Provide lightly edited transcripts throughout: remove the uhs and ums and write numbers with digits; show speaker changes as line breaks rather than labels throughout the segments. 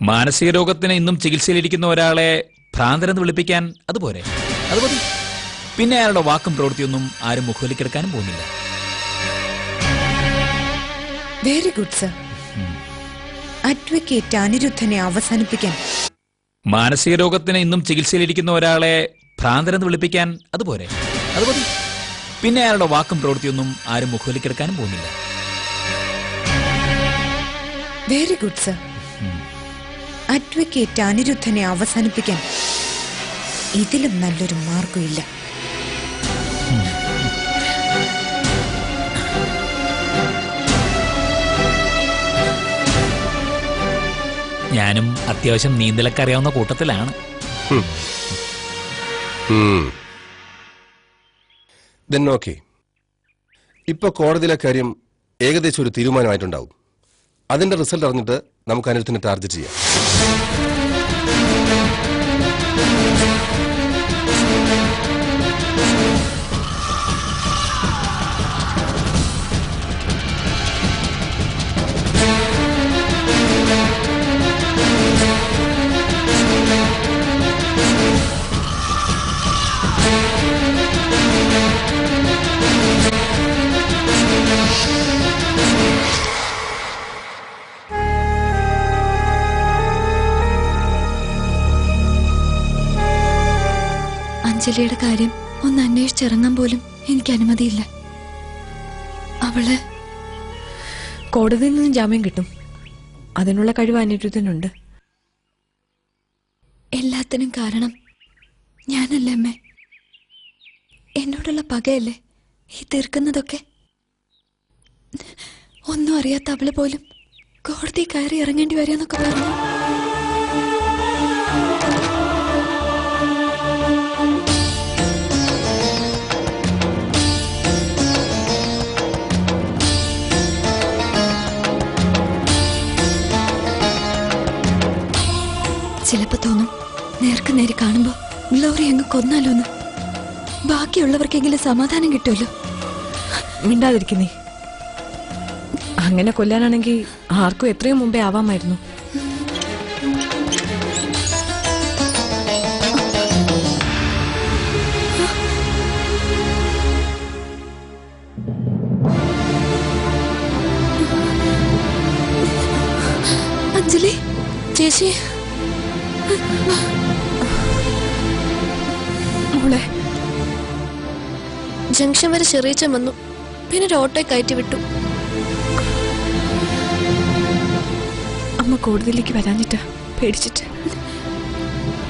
മാനസിക രോഗത്തിന് ഇന്നും ചികിത്സയിലിരിക്കുന്ന ഒരാളെ ഭ്രാന്തരെന്ന് വിളിപ്പിക്കാൻ അതുപോലെ അതുപോലെ പിന്നെ അയാളുടെ വാക്കും പ്രവൃത്തിയൊന്നും ആരും മുഖവിലിക്കെടുക്കാനും പോകുന്നില്ല.
Very good sir. അഡ്വക്കേറ്റ് അനിരുദ്ധനെ അവസാനിപ്പിക്കാൻ.
മാനസിക രോഗത്തിന് ഇന്നും ചികിത്സയിലിരിക്കുന്ന ഒരാളെ ഭ്രാന്തരെന്ന് വിളിപ്പിക്കാൻ അതുപോലെ അതുപോലെ പിന്നെ അയാളുടെ വാക്കും പ്രവൃത്തിയൊന്നും ആരും മുഖവിലിക്കെടുക്കാനും പോകുന്നില്ല.
Very good sir. അഡ്വക്കേറ്റ് അനിരുദ്ധനെ അവസാനിപ്പിക്കാൻ ഇതിലും നല്ലൊരു മാർഗമില്ല.
ഞാനും അത്യാവശ്യം നീന്തലൊക്കെ അറിയാവുന്ന കൂട്ടത്തിലാണ്.
ഇപ്പൊ കോടതിയിലെ കാര്യം ഏകദേശം ഒരു തീരുമാനമായിട്ടുണ്ടാവും. അതിന്റെ റിസൾട്ട് അറിഞ്ഞിട്ട് നമുക്ക് അനിരുദ്ധിനെ ടാർഗറ്റ് ചെയ്യാം.
അഞ്ജലിയുടെ കാര്യം ഒന്ന് അന്വേഷിച്ചിറങ്ങാൻ പോലും എനിക്ക് അനുമതിയില്ല. അവള്
കോടതിയിൽ നിന്നും ജാമ്യം കിട്ടും. അതിനുള്ള കഴിവ് അനിരുദ്ധനുണ്ട്.
എല്ലാത്തിനും കാരണം ഞാനല്ലേ അമ്മേ? എന്നോടുള്ള പകയല്ലേ ഈ തീർക്കുന്നതൊക്കെ? ഒന്നും അറിയാത്ത അവള് പോലും കോടതി കയറി ഇറങ്ങേണ്ടി വരികയെന്നൊക്കെ പറഞ്ഞു. ചിലപ്പോ തോന്നും നേർക്ക് നേരെ കാണുമ്പോ ഗ്ലോറി അങ്ങ് കൊന്നാലോന്ന്. ബാക്കിയുള്ളവർക്കെങ്കിലും സമാധാനം കിട്ടുമല്ലോ.
മിണ്ടാതിരിക്കുന്നേ. അങ്ങനെ കൊല്ലാനാണെങ്കിൽ ആർക്കും എത്രയും മുമ്പേ ആവാമായിരുന്നു.
അഞ്ജലി ചേച്ചി,
മോളെ,
ജംഗ്ഷൻ വരെ ചെറിയച്ചൻ വന്നു. പിന്നെ ഒരു ഓട്ടോ കയറ്റി വിട്ടു.
അമ്മ കോടതിയിലേക്ക് വരാഞ്ഞിട്ടാ പേടിച്ചിട്ട്.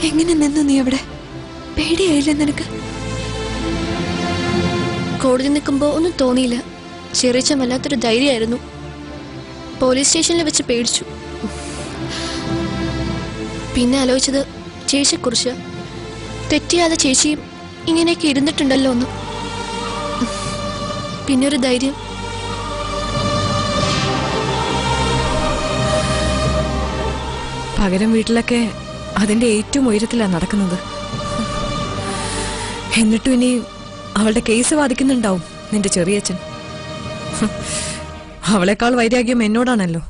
എങ്ങനെ നിന്നു നീ അവിടെ? പേടിയായില്ലേ നിനക്ക്? കോടതി നിൽക്കുമ്പോ ഒന്നും തോന്നിയില്ല. ചെറിയച്ചൻ വല്ലാത്തൊരു ധൈര്യമായിരുന്നു. പോലീസ് സ്റ്റേഷനിൽ വെച്ച് പേടിച്ചു. പിന്നെ ആലോചിച്ചത് ചേച്ചിയെക്കുറിച്ച്. തെറ്റിയാതെ ചേച്ചിയും ഇങ്ങനെയൊക്കെ ഇരുന്നിട്ടുണ്ടല്ലോ ഒന്ന്. പിന്നൊരു ധൈര്യം.
പകരം വീട്ടിലൊക്കെ അതിന്റെ ഏറ്റവും ഉയരത്തിലാണ് നടക്കുന്നത്. എന്നിട്ടും ഇനി അവളുടെ കേസ് വാദിക്കുന്നുണ്ടാവും നിന്റെ ചെറിയച്ഛൻ. അവളെക്കാൾ വൈരാഗ്യം എന്നോടാണല്ലോ.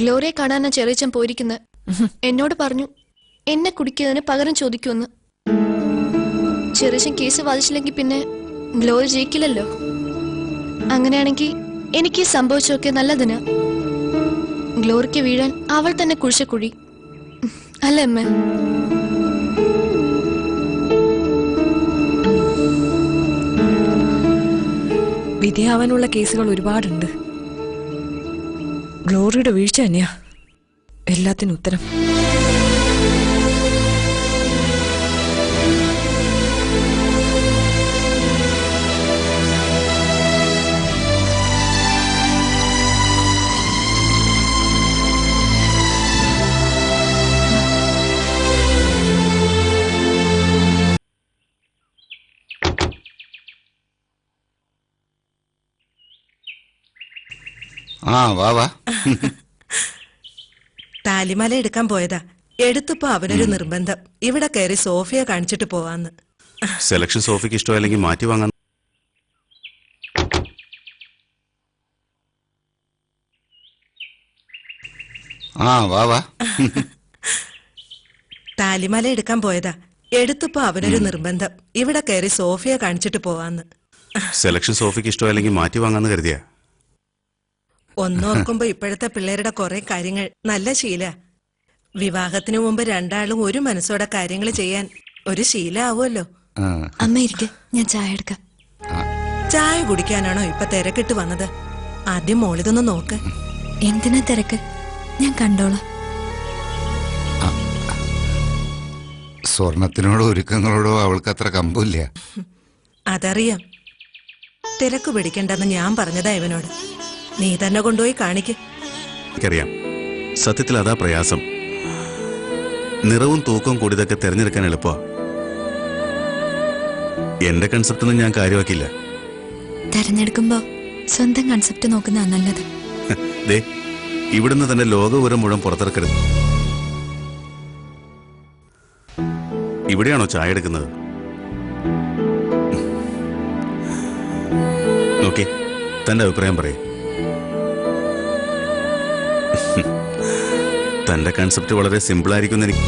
ഗ്ലോറിയെ കാണാനാ ചെറിയച്ചൻ പോയിരിക്കുന്നത്. എന്നോട് പറഞ്ഞു എന്നെ കുടിക്കുന്നതിന് പകരം ചോദിക്കുമെന്ന്. ചെറിയച്ചൻ കേസ് വാദിച്ചില്ലെങ്കിൽ പിന്നെ ഗ്ലോറി ജയിക്കില്ലല്ലോ. അങ്ങനെയാണെങ്കിൽ എനിക്ക് സംഭവിച്ചൊക്കെ നല്ലതിന്. ഗ്ലോറിക്ക് വീഴാൻ അവൾ തന്നെ കുഴിച്ച കുഴി അല്ലേ അമ്മ?
വിധിയാവാനുള്ള കേസുകൾ ഒരുപാടുണ്ട്. ഗ്ലോറിയുടെ വീഴ്ച തന്നെയാ എല്ലാത്തിനും ഉത്തരം.
താലിമാല എടുക്കാൻ പോയതാ. എടുത്തപ്പോ അവനൊരു നിർബന്ധം, ഇവിടെ കയറി സോഫിയ കാണിച്ചിട്ട് പോവാന്ന്.
സെലക്ഷൻ സോഫിക്ക് ഇഷ്ടമല്ലെങ്കിൽ മാറ്റി വാങ്ങാൻ.
ആ വാ വാ.
താലിമാല എടുക്കാൻ പോയതാ. എടുത്തപ്പോ അവനൊരു നിർബന്ധം ഇവിടെ കയറി സോഫിയ കാണിച്ചിട്ട് പോവാന്ന്.
സെലക്ഷൻ സോഫിക്ക് ഇഷ്ടമല്ലെങ്കിൽ മാറ്റി വാങ്ങാന്ന് കരുതിയാ.
ഒന്നോർക്കുമ്പോ ഇപ്പോഴത്തെ പിള്ളേരുടെ കുറെ കാര്യങ്ങൾ നല്ല ശീല. വിവാഹത്തിനു മുമ്പ് രണ്ടാളും ഒരു മനസ്സോടെ കാര്യങ്ങൾ ചെയ്യാൻ ഒരു ശീലമാവുമല്ലോ.
ആ,
അമ്മ ഇരിക്കെ, ഞാൻ ചായ എടുക്കാം.
ചായ കുടിക്കാനാണോ ഇപ്പൊ തിരക്കിട്ട് വന്നത്? ആദ്യം മോളിതൊന്ന് നോക്ക്.
എന്തിനാ തിരക്ക്? ഞാൻ കണ്ടോളാം.
സ്വർണത്തിനോടോ ഒരുക്കങ്ങളോടോ അവൾക്ക് അത്ര കമ്പില്ല.
അതറിയാം. തിരക്ക് പിടിക്കണ്ടെന്ന് ഞാൻ പറഞ്ഞതാ ഇവനോട്. നീ തന്നെ കൊണ്ടുപോയി കാണിക്ക്.
എനിക്കറിയാം, സത്യത്തിൽ അതാ പ്രയാസം. നിറവും തൂക്കവും കൂടിയതൊക്കെ തിരഞ്ഞെടുക്കാൻ എളുപ്പമാ. എന്റെ കൺസെപ്റ്റൊന്നും ഞാൻ കാര്യമാക്കില്ല.
തെരഞ്ഞെടുക്കുമ്പോ സ്വന്തം കൺസെപ്റ്റ് നോക്കുന്നതാ നല്ലത്.
ദേ, ഇവിടുന്ന് തന്നെ ലോകപുരം മുഴുവൻ പുറത്തിറക്കരുത്. ഇവിടെയാണോ ചായ എടുക്കുന്നത്? നോക്കി, തന്റെ അഭിപ്രായം പറയേ. തന്റെ കൺസെപ്റ്റ് വളരെ സിമ്പിൾ ആയിരിക്കും എനിക്ക്.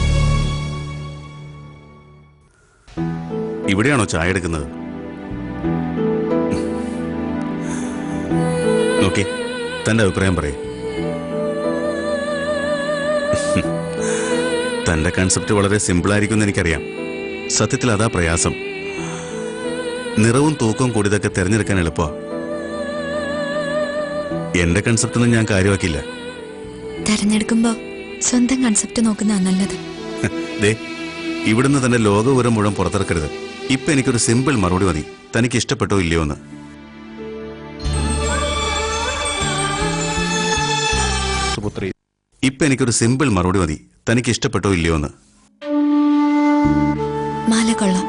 ഇവിടെയാണോ ചായ എടുക്കുന്നത്? നോക്കി, തന്റെ അഭിപ്രായം പറയേ. തന്റെ കൺസെപ്റ്റ് വളരെ സിമ്പിൾ ആയിരിക്കും എനിക്കറിയാം. സത്യത്തിൽ അതാ പ്രയാസം. നിറവും തൂക്കവും കൂടിയതൊക്കെ തിരഞ്ഞെടുക്കാൻ എളുപ്പമാ. എന്റെ കൺസെപ്റ്റൊന്നും ഞാൻ കാര്യമാക്കില്ല.
തെരഞ്ഞെടുക്കുമ്പോ സ്വന്തം കൺസെപ്റ്റ് നോക്കുന്നതാ നല്ലത്.
ദേ, ഇവിടുന്ന് തന്നെ ലോകപുരം മുഴുവൻ പുറത്തിറക്കരുത്. ഇപ്പൊ എനിക്കൊരു സിമ്പിൾ മറുപടി മതി, തനിക്ക് ഇഷ്ടപ്പെട്ടോ ഇല്ലയോ എന്ന്. ഇപ്പൊ എനിക്കൊരു സിമ്പിൾ മറുപടി മതി, തനിക്ക് ഇഷ്ടപ്പെട്ടോ ഇല്ലയോ എന്ന്.
മാല കൊള്ളാം.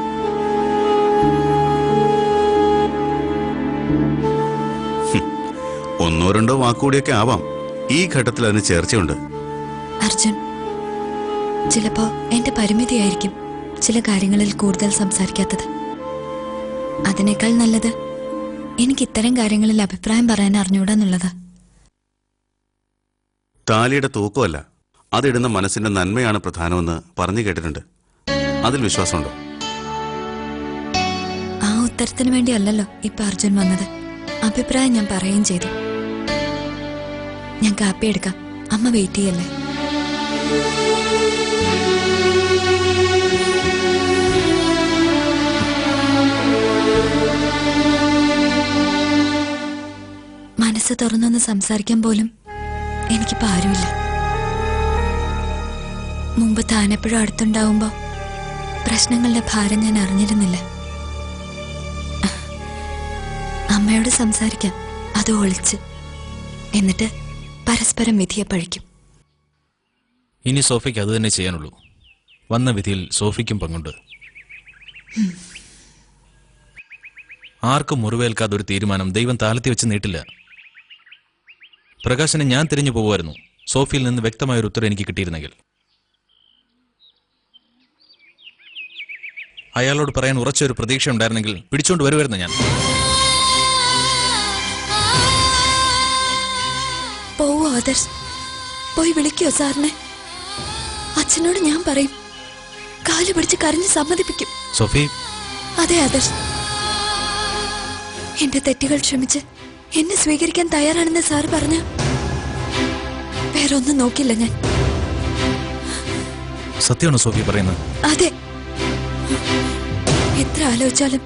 ഒന്നോ രണ്ടോ വാക്കുകൂടിയൊക്കെ ആവാം. ഈ ഘട്ടത്തിൽ അതിന് ചേർച്ചയുണ്ട്.
അർജുൻ, ചിലപ്പോ എന്റെ പരിമിതിയായിരിക്കും ചില കാര്യങ്ങളിൽ കൂടുതൽ സംസാരിക്കാത്തത്. അതിനേക്കാൾ നല്ലത് എനിക്ക് ഇത്തരം കാര്യങ്ങളിൽ അഭിപ്രായം പറയാൻ അറിഞ്ഞൂടാന്നുള്ളത്.
താലിയുടെ തൂക്കമല്ല, അതിടുന്ന മനസ്സിന്റെ നന്മയാണ് പ്രധാനമെന്ന് പറഞ്ഞു കേട്ടിട്ടുണ്ട്. അതിൽ വിശ്വാസമുണ്ടോ?
ആ ഉത്തരത്തിന് വേണ്ടിയല്ലല്ലോ ഇപ്പൊ അർജുൻ വന്നത്. അഭിപ്രായം ഞാൻ പറയുകയും ചെയ്തു. ഞാൻ കാപ്പി എടുക്കാം, അമ്മ വെയിറ്റ് ചെയ്യല്ലേ. മനസ്സ് തുറന്നൊന്ന് സംസാരിക്കാൻ പോലും എനിക്കിപ്പോ ആരുമില്ല. മുമ്പ് താനെപ്പോഴും അടുത്തുണ്ടാവുമ്പോ പ്രശ്നങ്ങളുടെ ഭാരം ഞാൻ അറിഞ്ഞിരുന്നില്ല. അമ്മയോട് സംസാരിക്കാം, അത് ഒളിച്ച്, എന്നിട്ട് പരസ്പരം വിധിയെ പഴിക്കും.
ഇനി സോഫിക്ക് അത് തന്നെ ചെയ്യാനുള്ളൂ. വന്ന വിധിയിൽ സോഫിക്കും പങ്കുണ്ട്. ആർക്കും മുറിവേൽക്കാതെ ഒരു തീരുമാനം ദൈവം താലത്തി വെച്ച് നീട്ടില്ല. പ്രകാശനെ ഞാൻ തിരിഞ്ഞു പോകുമായിരുന്നു, സോഫിയിൽ നിന്ന് വ്യക്തമായൊരു ഉത്തരം എനിക്ക് കിട്ടിയിരുന്നെങ്കിൽ. അയാളോട് പറയാൻ ഉറച്ചൊരു പ്രതീക്ഷ ഉണ്ടായിരുന്നെങ്കിൽ പിടിച്ചോണ്ട് വരുമായിരുന്നു ഞാൻ.
പോവോ ആദർശ്? പോയി വിളിക്കോ സാറിനെ? അച്ഛനോട് ഞാൻ പറയും, കാല് പിടിച്ച് കരഞ്ഞ് സമ്മതിപ്പിക്കും.
സോഫി,
അതെ ആദർശ്, എന്റെ തെറ്റുകൾ ക്ഷമിച്ച് എന്നെ സ്വീകരിക്കാൻ തയ്യാറാണെന്ന് സാർ പറഞ്ഞ വേറെ ഒന്നും നോക്കില്ല ഞാൻ.
സത്യമാണോ സോഫി പറയുന്നത്?
അതെ, എത്ര ആലോചിച്ചാലും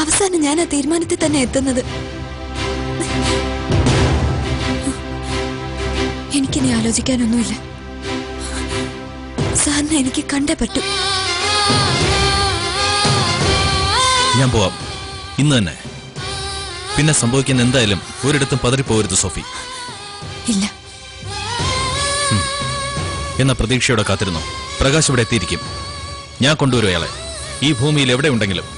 അവസാനം ഞാൻ ആ തീരുമാനത്തിൽ തന്നെ എത്തുന്നത്. എനിക്കിനി ആലോചിക്കാനൊന്നുമില്ല. സാറിനെ എനിക്ക് കണ്ടേ പറ്റൂ.
ഞാൻ പോവാം, ഇന്ന് തന്നെ. പിന്നെ സംഭവിക്കുന്ന എന്തായാലും ഒരിടത്തും പതറിപ്പോകരുത് സോഫി.
ഇല്ല.
എന്ന പ്രതീക്ഷയോടെ കാത്തിരുന്നു. പ്രകാശ് ഇവിടെ എത്തിയിരിക്കും. ഞാൻ കൊണ്ടുവരും അയാളെ, ഈ ഭൂമിയിൽ എവിടെ ഉണ്ടെങ്കിലും.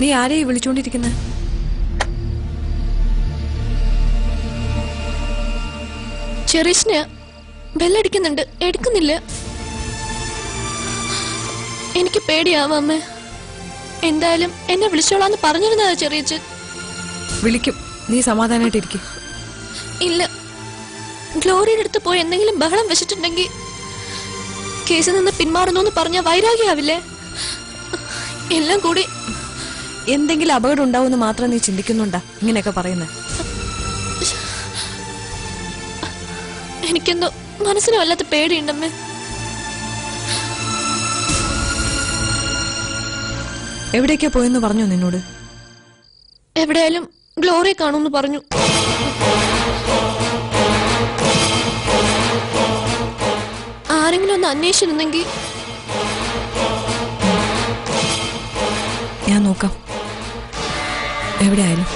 നീ ആരെയും വിളിച്ചോണ്ടിരിക്കുന്നത്?
ചെറിയച്ഛന് ബെല്ലടിക്കുന്നുണ്ട്, എടുക്കുന്നില്ല. എനിക്ക് പേടിയാവാ അമ്മേ. എന്തായാലും എന്നെ വിളിച്ചോളാന്ന് പറഞ്ഞിരുന്നതാ ചെറിയച്ഛൻ.
വിളിക്കും, നീ സമാധാനായിട്ടിരിക്കും.
ഇല്ല, ഗ്ലോറിയുടെ അടുത്ത് പോയി എന്തെങ്കിലും ബഹളം വെച്ചിട്ടുണ്ടെങ്കിൽ കേസിൽ നിന്ന് പിന്മാറുന്നു പറഞ്ഞ വൈരാഗ്യാവില്ലേ? എല്ലാം കൂടി
എന്തെങ്കിലും അപകടം ഉണ്ടാവുമെന്ന് മാത്രം നീ ചിന്തിക്കുന്നുണ്ടാ ഇങ്ങനെയൊക്കെ പറയുന്നത്?
എനിക്കെന്തോ മനസ്സിന് വല്ലാത്ത പേടിയുണ്ടമ്മേ.
എവിടേക്കാ പോയെന്ന് പറഞ്ഞോ നിന്നോട്?
എവിടെയായാലും ഗ്ലോറിയെ കാണുമെന്ന് പറഞ്ഞു. ആരെങ്കിലും ഒന്ന് അന്വേഷിച്ചിരുന്നെങ്കിൽ.
ഞാൻ നോക്കാം, എവിടെയായാലും.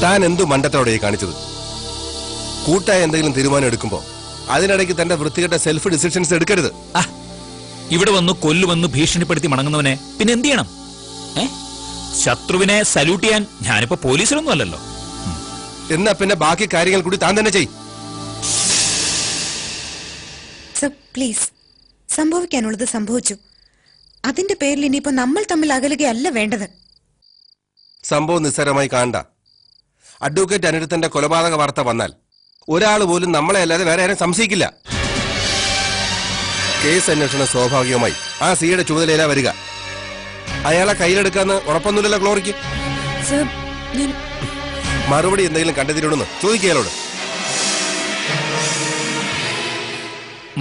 താൻ എന്തു മണ്ടത്തോടെ കാണിച്ചത്? കൂട്ടായ എന്തെങ്കിലും തീരുമാനം എടുക്കുമ്പോ അതിനിടയ്ക്ക് തന്റെ വൃത്തികെട്ട സെൽഫ് ഡിസിഷൻസ് എടുക്കരുത്.
ഇവിടെ വന്ന് കൊല്ലുവന്ന് ഭീഷണിപ്പെടുത്തി മടങ്ങുന്നവനെ പിന്നെ എന്ത് ചെയ്യണം? ശത്രുവിനെ സല്യൂട്ട് ചെയ്യാൻ ഞാനിപ്പോ പോലീസിലൊന്നും അല്ലല്ലോ.
എന്നാ പിന്നെ ബാക്കി കാര്യങ്ങൾ കൂടി താൻ തന്നെ ചെയ്.
സർ പ്ലീസ്, സംഭവിക്കാനുള്ളത് സംഭവിച്ചു. അതിന്റെ പേരിൽ ഇനിയിപ്പോ നമ്മൾ തമ്മിൽ അകലുകയല്ല വേണ്ടത്.
സംഭവം നിസ്സാരമായി കാണണ്ട. അഡ്വക്കേറ്റ് അനിരുദ്ധന്റെ കൊലപാതക വാർത്ത വന്നാൽ ഒരാൾ പോലും നമ്മളെ അല്ലാതെ വേറെ ആരും സംശയിക്കില്ല. കേസ് അന്വേഷണം സ്വാഭാവികമായി ആ സിയുടെ ചുമതലയിലാ വരിക. അയാളെ കയ്യിലെടുക്കാന്ന് ഉറപ്പൊന്നുമില്ലല്ലോ ഗ്ലോറിക്ക്. മറുപടി എന്തെങ്കിലും കണ്ടെത്തിയിട്ടുണ്ടെന്ന് ചോദിക്കയാളോട്.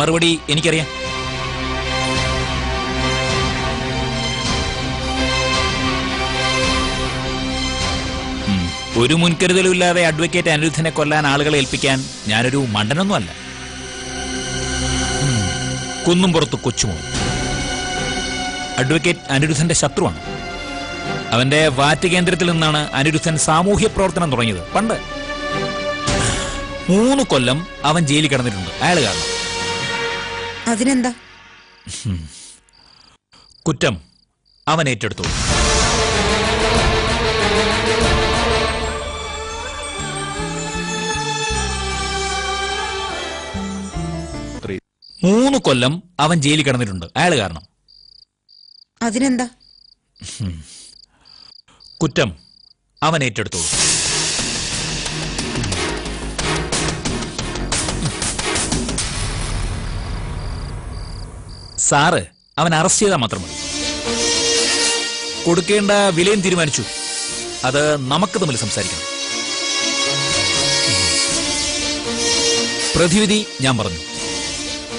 മറുപടി എനിക്കറിയാം. ഒരു മുൻകരുതലുമില്ലാതെ അഡ്വക്കേറ്റ് അനിരുദ്ധനെ കൊല്ലാൻ ആളുകളെ ഏൽപ്പിക്കാൻ ഞാനൊരു മണ്ടനൊന്നുമല്ല. കുന്നും പുറത്ത് കൊച്ചുമോ അഡ്വക്കേറ്റ് അനിരുദ്ധന്റെ ശത്രുവാണ്. അവന്റെ വാറ്റ് കേന്ദ്രത്തിൽ നിന്നാണ് അനിരുദ്ധൻ സാമൂഹ്യ പ്രവർത്തനം തുടങ്ങിയത്. പണ്ട് 3 കൊല്ലം അവൻ ജയിലിൽ കിടന്നിട്ടുണ്ട് അയാൾ കാരണം.
അതിനെന്താ?
കുറ്റം അവൻ ഏറ്റെടുത്തു. മൂന്ന് കൊല്ലം അവൻ ജയിലിൽ കിടന്നിട്ടുണ്ട് അയാൾ കാരണം.
അതിനെന്താ?
കുറ്റം അവൻ ഏറ്റെടുത്തു. സാറ് അവൻ അറസ്റ്റ് ചെയ്താൽ മാത്രം മതി. കൊടുക്കേണ്ട വിലയും തീരുമാനിച്ചു. അത് നമുക്ക് തമ്മിൽ സംസാരിക്കണം. പ്രതിവിധി ഞാൻ പറഞ്ഞു.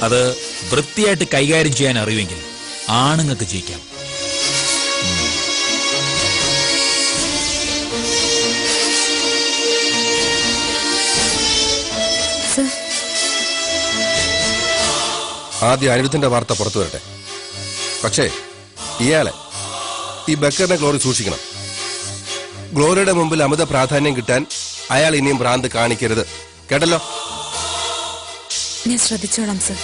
അത് വൃത്തിയായിട്ട് കൈകാര്യം ചെയ്യാൻ അറിയുമെങ്കിൽ ആണുങ്ങൾക്ക് ജയിക്കാം.
ആദ്യം അനിരുദ്ധന്റെ വാർത്ത പുറത്തു വരട്ടെ. പക്ഷേ ഇയാളെ, ഈ ബക്കറിനെ ഗ്ലോറി സൂക്ഷിക്കണം. ഗ്ലോറിയുടെ മുമ്പിൽ അമിത പ്രാധാന്യം കിട്ടാൻ അയാൾ ഇനിയും ഭ്രാന്ത് കാണിക്കരുത്. കേട്ടല്ലോ?
ഞാൻ ശ്രദ്ധിച്ചോളാം സർ.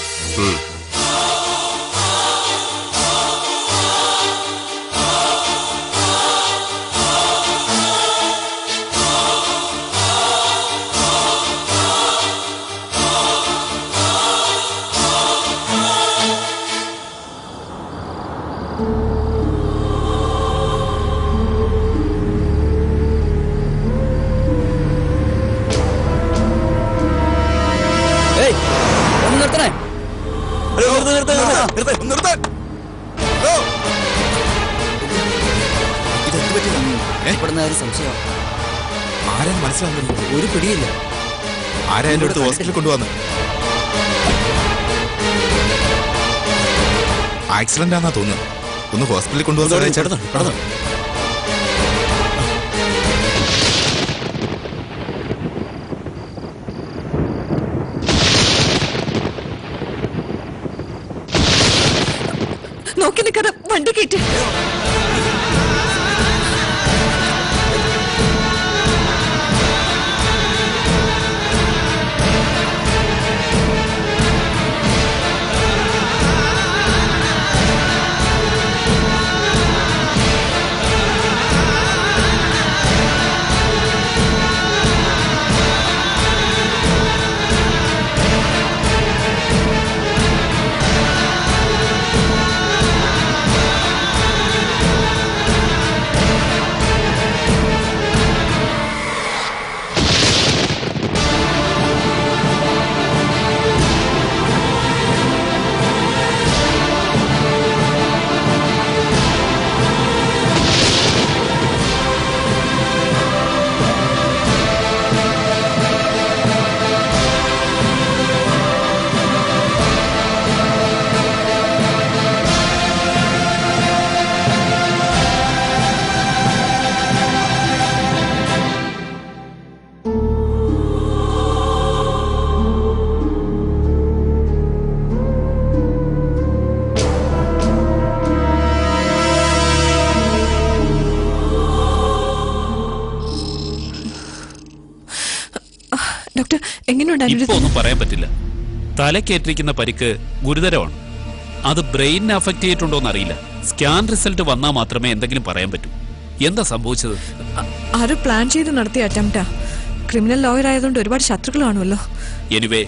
ആരാണ് മനസ്സിലാവുന്നത്? ഒരു പിടിയില്ല. ആരാ എന്റെ അടുത്ത് ഹോസ്പിറ്റലിൽ കൊണ്ടുവന്ന്? ആക്സിഡന്റ് ആണെന്നാ തോന്നുന്നു. ഒന്ന് ഹോസ്പിറ്റലിൽ കൊണ്ടുവന്നു.
നോക്കി നിൽക്കാതെ വണ്ടി കയറ്റി. ഡോക്ടർ എങ്ങനെയുണ്ട്
ഇപ്പൊ
അനിരുദ്ധ?
ഒന്നും പറയാൻ പറ്റില്ല. തലക്കേറ്റിരിക്കുന്ന പരിക്ക് ഗുരുതരമാണ്. അത് ബ്രെയിനിനെ അഫക്ട് ചെയ്തിട്ടുണ്ടോ എന്നറിയില്ല. സ്കാൻ റിസൾട്ട് വന്നാൽ മാത്രമേ എന്തെങ്കിലും പറയാൻ പറ്റൂ. എന്താ സംഭവിച്ചത്?
ആരോ പ്ലാൻ ചെയ്ത് നടത്തിയ അറ്റംപ്റ്റാ. ക്രിമിനൽ ലോയർ ആയതുകൊണ്ട് ഒരുപാട് ശത്രുക്കൾ കാണുമല്ലോ.
എനിവേ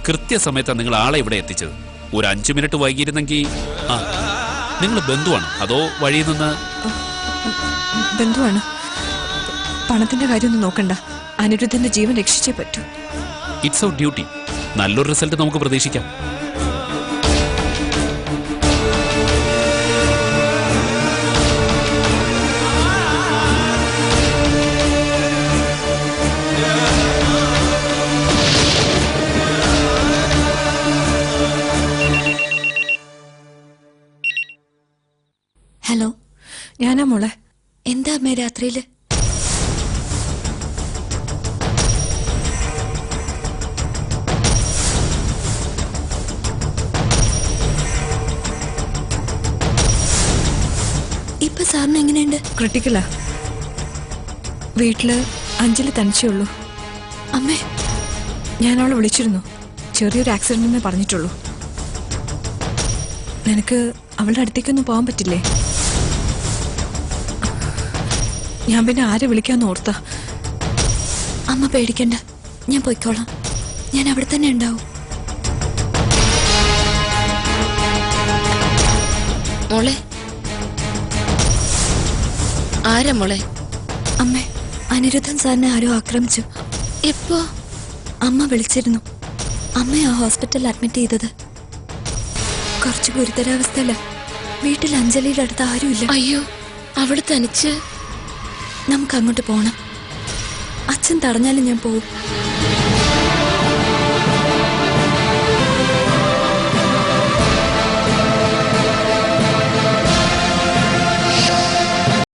കൃത്യസമയത്താണ് നിങ്ങൾ ആളെ ഇവിടെ എത്തിച്ചത്. ഒരു 5 മിനിറ്റ് വൈകിയിരുന്നെങ്കിൽ. നിങ്ങൾ ബന്ധുവാണ് അതോ വഴിയിൽ നിന്ന്?
ബന്ധുവാണ്. പണത്തിന്റെ കാര്യമൊന്നും നോക്കണ്ട. അനിരുദ്ധന്റെ ജീവൻ രക്ഷിച്ചേ പറ്റൂ.
It's our duty. നല്ലൊരു റിസൾട്ട് നമുക്ക് പ്രതീക്ഷിക്കാം.
ഹലോ,
ഞാനാ മോളെ.
എന്താ അമ്മേ രാത്രിയില്? ഇപ്പൊ സാറിന് എങ്ങനെയുണ്ട്?
ക്രിട്ടിക്കലാ. വീട്ടില് അഞ്ജലി തനിച്ചേ ഉള്ളൂ.
അമ്മേ,
ഞാൻ അവളെ വിളിച്ചിരുന്നു. ചെറിയൊരു ആക്സിഡന്റ് എന്നേ പറഞ്ഞിട്ടുള്ളൂ. നിനക്ക് അവളുടെ അടുത്തേക്കൊന്നും പോകാൻ പറ്റില്ലേ? ഞാൻ പിന്നെ ആരെ വിളിക്കാന്ന് ഓർത്താ.
അമ്മ പേടിക്കണ്ട, ഞാൻ പോയിക്കോളാം. ഞാൻ അവിടെ തന്നെ ഉണ്ടാവും. മോളെ, ആരാ മോളെ? അമ്മേ, അനിരുദ്ധൻ സാറിനെ ആരോ ആക്രമിച്ചു. എപ്പോ? അമ്മ വിളിച്ചിരുന്നു. അമ്മയാ ഹോസ്പിറ്റലിൽ അഡ്മിറ്റ് ചെയ്തത്. കുറച്ച് ഗുരുതരാവസ്ഥയില. വീട്ടിൽ അഞ്ജലിയുടെ അടുത്ത് ആരുമില്ല. അയ്യോ, അവിടെ തനിച്ച്? നമുക്ക് അങ്ങോട്ട് പോണം. അച്ഛൻ തടഞ്ഞാലും ഞാൻ പോവും.